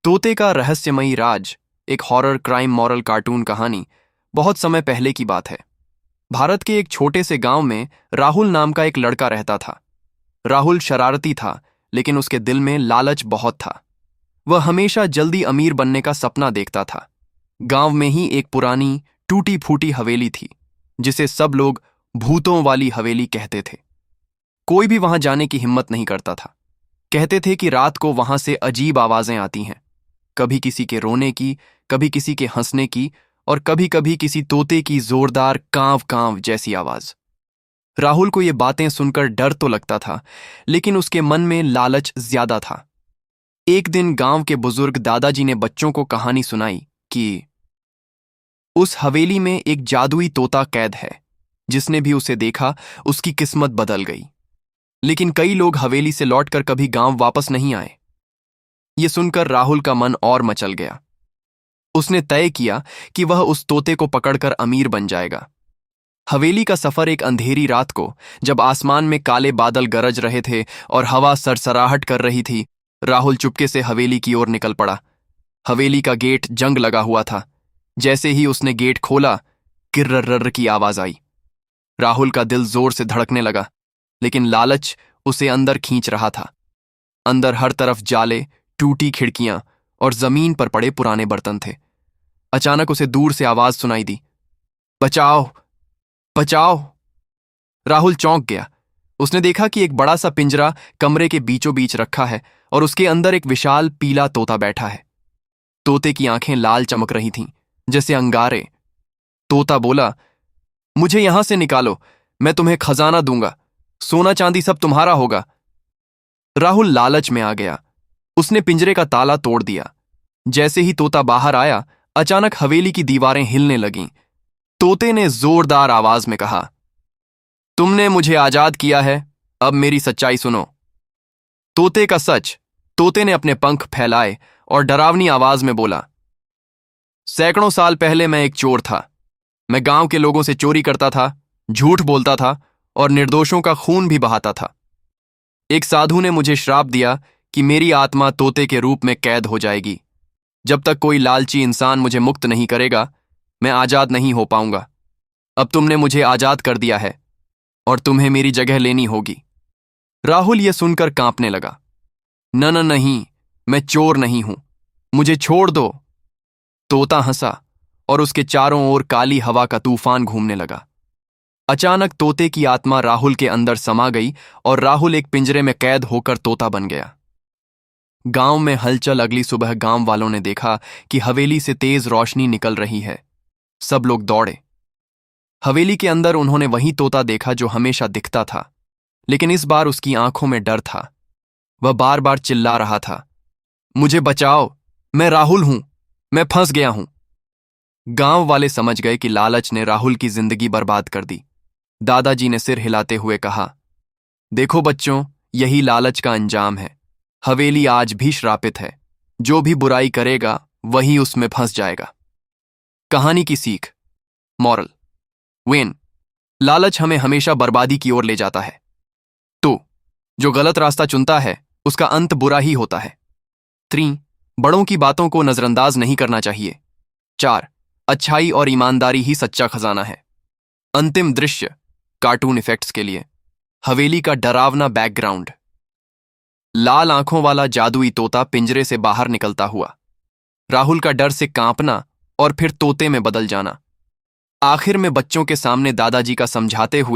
तोते का रहस्यमयी राज एक हॉरर क्राइम मॉरल कार्टून कहानी बहुत समय पहले की बात है। भारत के एक छोटे से गांव में राहुल नाम का एक लड़का रहता था। राहुल शरारती था, लेकिन उसके दिल में लालच बहुत था। वह हमेशा जल्दी अमीर बनने का सपना देखता था। गांव में ही एक पुरानी टूटी फूटी हवेली थी, जिसे सब लोग भूतों वाली हवेली कहते थे। कोई भी वहां जाने की हिम्मत नहीं करता था। कहते थे कि रात को वहां से अजीब आवाजें आती हैं, कभी किसी के रोने की, कभी किसी के हंसने की, और कभी कभी किसी तोते की जोरदार कांव कांव जैसी आवाज। राहुल को ये बातें सुनकर डर तो लगता था, लेकिन उसके मन में लालच ज्यादा था। एक दिन गांव के बुजुर्ग दादाजी ने बच्चों को कहानी सुनाई कि उस हवेली में एक जादुई तोता कैद है। जिसने भी उसे देखा उसकी किस्मत बदल गई। लेकिन कई लोग हवेली से लौटकर कभी गांव वापस नहीं आए। ये सुनकर राहुल का मन और मचल गया। उसने तय किया कि वह उस तोते को पकड़कर अमीर बन जाएगा। हवेली का सफर एक अंधेरी रात को, जब आसमान में काले बादल गरज रहे थे और हवा सरसराहट कर रही थी, राहुल चुपके से हवेली की ओर निकल पड़ा। हवेली का गेट जंग लगा हुआ था। जैसे ही उसने गेट खोला, किर्रर्र की आवाज आई। राहुल का दिल जोर से धड़कने लगा, लेकिन लालच उसे अंदर खींच रहा था। अंदर हर तरफ जाले, टूटी खिड़कियां और जमीन पर पड़े पुराने बर्तन थे। अचानक उसे दूर से आवाज सुनाई दी, बचाओ बचाओ। राहुल चौंक गया। उसने देखा कि एक बड़ा सा पिंजरा कमरे के बीचों बीच रखा है और उसके अंदर एक विशाल पीला तोता बैठा है। तोते की आंखें लाल चमक रही थीं, जैसे अंगारे। तोता बोला, मुझे यहां से निकालो, मैं तुम्हें खजाना दूंगा, सोना चांदी सब तुम्हारा होगा। राहुल लालच में आ गया। उसने पिंजरे का ताला तोड़ दिया। जैसे ही तोता बाहर आया, अचानक हवेली की दीवारें हिलने लगीं। तोते ने जोरदार आवाज में कहा, तुमने मुझे आजाद किया है, अब मेरी सच्चाई सुनो। तोते का सच। तोते ने अपने पंख फैलाए और डरावनी आवाज में बोला, सैकड़ों साल पहले मैं एक चोर था। मैं गांव के लोगों से चोरी करता था, झूठ बोलता था और निर्दोषों का खून भी बहाता था। एक साधु ने मुझे श्राप दिया कि मेरी आत्मा तोते के रूप में कैद हो जाएगी। जब तक कोई लालची इंसान मुझे मुक्त नहीं करेगा, मैं आजाद नहीं हो पाऊंगा। अब तुमने मुझे आजाद कर दिया है और तुम्हें मेरी जगह लेनी होगी। राहुल यह सुनकर कांपने लगा। न नहीं, मैं चोर नहीं हूं, मुझे छोड़ दो। तोता हंसा और उसके चारों ओर काली हवा का तूफान घूमने लगा। अचानक तोते की आत्मा राहुल के अंदर समा गई और राहुल एक पिंजरे में कैद होकर तोता बन गया। गांव में हलचल। अगली सुबह गांव वालों ने देखा कि हवेली से तेज रोशनी निकल रही है। सब लोग दौड़े। हवेली के अंदर उन्होंने वही तोता देखा जो हमेशा दिखता था, लेकिन इस बार उसकी आंखों में डर था। वह बार बार चिल्ला रहा था, मुझे बचाओ, मैं राहुल हूं, मैं फंस गया हूं। गांव वाले समझ गए कि लालच ने राहुल की जिंदगी बर्बाद कर दी। दादाजी ने सिर हिलाते हुए कहा, देखो बच्चों, यही लालच का अंजाम है। हवेली आज भी श्रापित है। जो भी बुराई करेगा वही उसमें फंस जाएगा। कहानी की सीख, मॉरल, वेन, लालच हमें हमेशा बर्बादी की ओर ले जाता है। तो जो गलत रास्ता चुनता है उसका अंत बुरा ही होता है। 3. बड़ों की बातों को नजरअंदाज नहीं करना चाहिए। 4. अच्छाई और ईमानदारी ही सच्चा खजाना है। अंतिम दृश्य कार्टून इफेक्ट्स के लिए। हवेली का डरावना बैकग्राउंड। लाल आंखों वाला जादुई तोता पिंजरे से बाहर निकलता हुआ। राहुल का डर से कांपना और फिर तोते में बदल जाना। आखिर में बच्चों के सामने दादाजी का समझाते हुए